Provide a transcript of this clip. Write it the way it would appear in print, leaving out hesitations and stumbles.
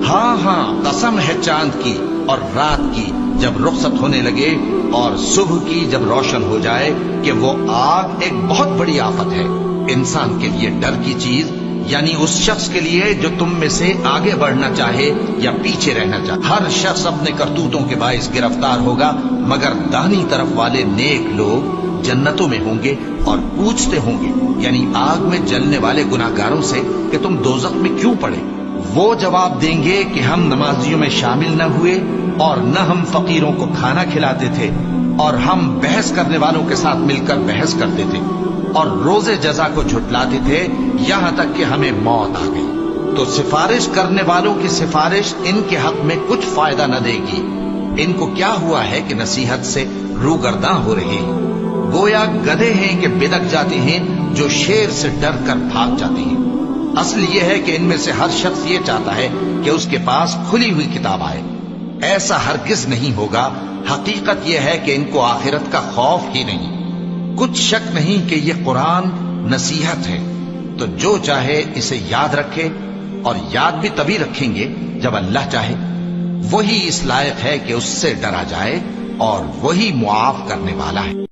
ہاں ہاں قسم ہے چاند کی اور رات کی جب رخصت ہونے لگے اور صبح کی جب روشن ہو جائے کہ وہ آگ ایک بہت بڑی آفت ہے انسان کے لیے ڈر کی چیز، یعنی اس شخص کے لیے جو تم میں سے آگے بڑھنا چاہے یا پیچھے رہنا چاہے۔ ہر شخص اپنے کرتوتوں کے باعث گرفتار ہوگا، مگر داہنی طرف والے نیک لوگ جنتوں میں ہوں گے اور پوچھتے ہوں گے، یعنی آگ میں جلنے والے گناہگاروں سے کہ تم دوزخ میں کیوں پڑے؟ وہ جواب دیں گے کہ ہم نمازیوں میں شامل نہ ہوئے اور نہ ہم فقیروں کو کھانا کھلاتے تھے اور ہم بحث کرنے والوں کے ساتھ مل کر بحث کرتے تھے اور روز جزا کو جھٹلاتے تھے یہاں تک کہ ہمیں موت آ گئی۔ تو سفارش کرنے والوں کی سفارش ان کے حق میں کچھ فائدہ نہ دے گی۔ ان کو کیا ہوا ہے کہ نصیحت سے روگرداں ہو رہے ہیں؟ گویا گدھے ہیں کہ بدک جاتے ہیں جو شیر سے ڈر کر بھاگ جاتے ہیں۔ اصل یہ ہے کہ ان میں سے ہر شخص یہ چاہتا ہے کہ اس کے پاس کھلی ہوئی کتاب آئے۔ ایسا ہرگز نہیں ہوگا۔ حقیقت یہ ہے کہ ان کو آخرت کا خوف ہی نہیں۔ کچھ شک نہیں کہ یہ قرآن نصیحت ہے، تو جو چاہے اسے یاد رکھے، اور یاد بھی تبھی رکھیں گے جب اللہ چاہے۔ وہی اس لائق ہے کہ اس سے ڈرا جائے اور وہی معاف کرنے والا ہے۔